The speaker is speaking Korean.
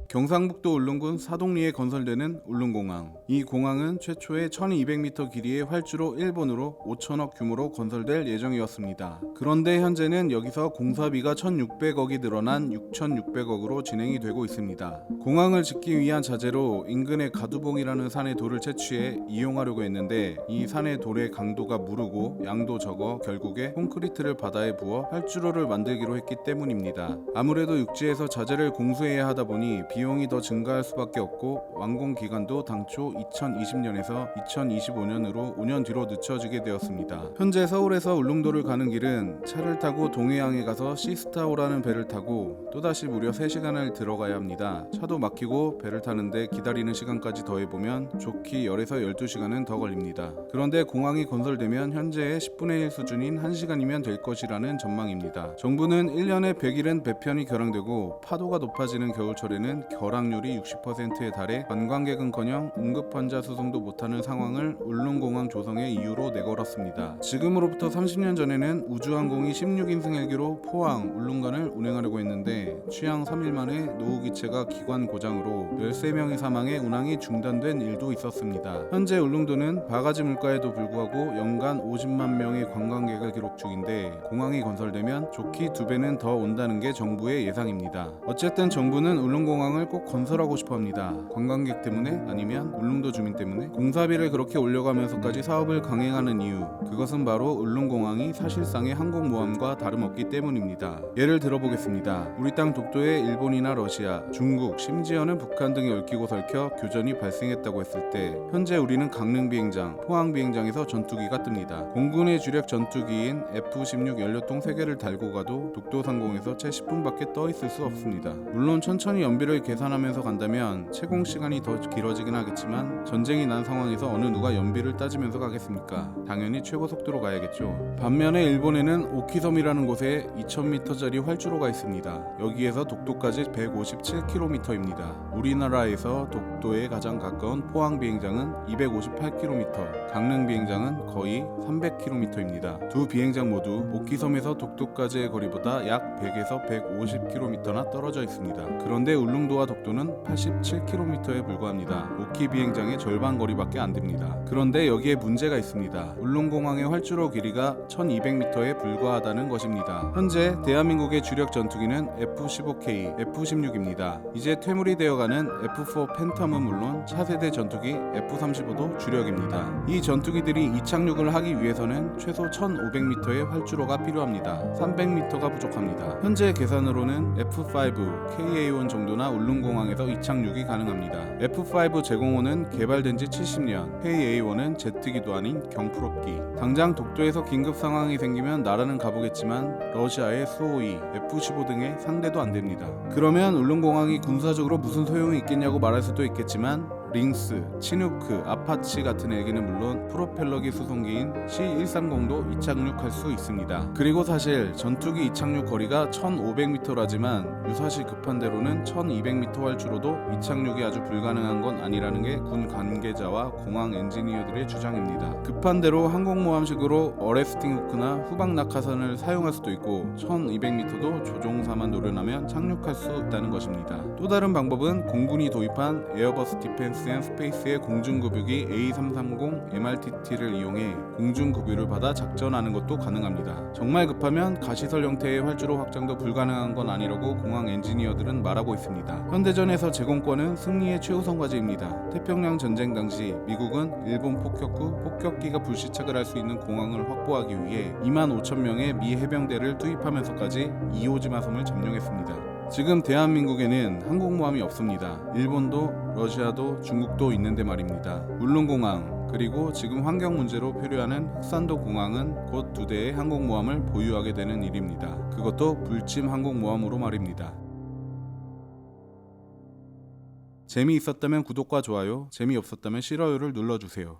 경상북도 울릉군 사동리에 건설되는 울릉공항. 이 공항은 최초에 1200m 길이의 활주로 1번으로 5천억 규모로 건설될 예정이었습니다. 그런데 현재는 여기서 공사비가 1600억이 늘어난 6600억으로 진행이 되고 있습니다. 공항을 짓기 위한 자재로 인근의 가두봉이라는 산의 돌을 채취해 이용하려고 했는데 이 산의 돌의 강도가 무르고 양도 적어 결국에 콘크리트를 바다에 부어 활주로를 만들기로 했기 때문입니다. 아무래도 육지에서 자재를 공수해야 하다 보니 비용이 더 증가할 수밖에 없고 완공 기간도 당초 2020년에서 2025년으로 5년 뒤로 늦춰지게 되었습니다. 현재 서울에서 울릉도를 가는 길은 차를 타고 동해항에 가서 시스타오라는 배를 타고 또다시 무려 3시간을 들어가야 합니다. 차도 막히고 배를 타는데 기다리는 시간까지 더해보면 좋기 10에서 12시간은 더 걸립니다. 그런데 공항이 건설되면 현재의 10분의 1 수준인 1시간이면 될 것이라는 전망입니다. 정부는 1년에 100일은 배편이 결항되고 파도가 높아지는 겨울철에는 결항률이 60%에 달해 관광객은커녕 응급환자 수송도 못하는 상황을 울릉공항 조성의 이유로 내걸었습니다. 지금으로부터 30년 전에는 우주항공이 16인승 헬기로 포항, 울릉간을 운행하려고 했는데 취항 3일 만에 노후기체가 기관 고장으로 13명이 사망해 운항이 중단된 일도 있었습니다. 현재 울릉도는 바가지 물가에도 불구하고 연간 50만 명의 관광객을 기록 중인데 공항이 건설되면 좋기 2배는 더 온다는 게 정부의 예상입니다. 어쨌든 정부는 울릉공항을 꼭 건설하고 싶어 합니다. 관광객 때문에 아니면 울릉도 주민 때문에 공사비를 그렇게 올려가면서까지 사업을 강행하는 이유, 그것은 바로 울릉공항이 사실상의 항공모함과 다름없기 때문입니다. 예를 들어보겠습니다. 우리 땅 독도에 일본이나 러시아, 중국, 심지어는 북한 등이 얽히고 설켜 교전이 발생했다고 했을 때 현재 우리는 강릉 비행장, 포항 비행장에서 전투기가 뜹니다. 공군의 주력 전투기인 F-16 연료통 3개를 달고 가도 독도 상공에서 채 10분밖에 떠 있을 수 없습니다. 물론 천천히 연비를 계산하면서 간다면 채공 시간이 더 길어지긴 하겠지만 전쟁이 난 상황에서 어느 누가 연비를 따지면서 가겠습니까? 당연히 최고 속도로 가야겠죠. 반면에 일본에는 오키섬이라는 곳에 2000m짜리 활주로가 있습니다. 여기에서 독도까지 157km입니다. 우리나라에서 독도에 가장 가까운 포항 비행장은 258km, 강릉 비행장은 거의 300km입니다. 두 비행장 모두 오키섬에서 독도까지의 거리보다 약 100에서 150km나 떨어져 있습니다. 그런데 울릉도와 독도는 87km에 불과합니다. 오키 비행장의 절반 거리밖에 안 됩니다. 그런데 여기에 문제가 있습니다. 울릉공항의 활주로 길이가 1200m에 불과하다는 것입니다. 현재 대한민국의 주력 전투기는 F-15K, F-16입니다. 이제 퇴물이 되어가는 F-4 팬텀은 물론 차세대 전투기 F-35도 주력입니다. 이 전투기들이 이착륙을 하기 위해서는 최소 1500m의 활주로가 필요합니다. 300m가 부족합니다. 현재 계산으로는 F-5, KA-1 정도나 울릉공항에서 이착륙이 가능합니다. F-5 제공호는 개발된 지 70년, KA-1은 제트기도 아닌 경프롭기. 당장 독도에서 긴급 상황이 생기면 나라는 가보겠지만 러시아의 수호이, F-15 등의 상대도 안 됩니다. 그러면 울릉공항이 군사적으로 무슨 소용이 있겠냐고 말할 수도 있겠지만 링스, 치누크, 아파치 같은 헬기는 물론 프로펠러기 수송기인 C-130도 이착륙할 수 있습니다. 그리고 사실 전투기 이착륙 거리가 1500m라지만 유사시 급한 대로는 1200m 활주로도 이착륙이 아주 불가능한 건 아니라는 게 군 관계자와 공항 엔지니어들의 주장입니다. 급한 대로 항공모함식으로 어레스팅 후크나 후방 낙하산을 사용할 수도 있고 1200m도 조종사만 노련하면 착륙할 수 있다는 것입니다. 또 다른 방법은 공군이 도입한 에어버스 디펜스 앤 스페이스의 공중급유기 A330 MRTT를 이용해 공중급유를 받아 작전하는 것도 가능합니다. 정말 급하면 가시설 형태의 활주로 확장도 불가능한 건 아니라고 공항 엔지니어들은 말하고 있습니다. 현대전에서 제공권은 승리의 최우선 과제입니다. 태평양 전쟁 당시 미국은 일본 폭격 후 폭격기가 불시착을 할 수 있는 공항을 확보하기 위해 25,000명의 미 해병대를 투입하면서까지 이오지마 섬을 점령했습니다. 지금 대한민국에는 항공모함이 없습니다. 일본도 러시아도 중국도 있는데 말입니다. 울릉공항 그리고 지금 환경 문제로 표류하는 흑산도 공항은 곧 2대의 항공모함을 보유하게 되는 일입니다. 그것도 불침 항공모함으로 말입니다. 재미있었다면 구독과 좋아요, 재미없었다면 싫어요를 눌러주세요.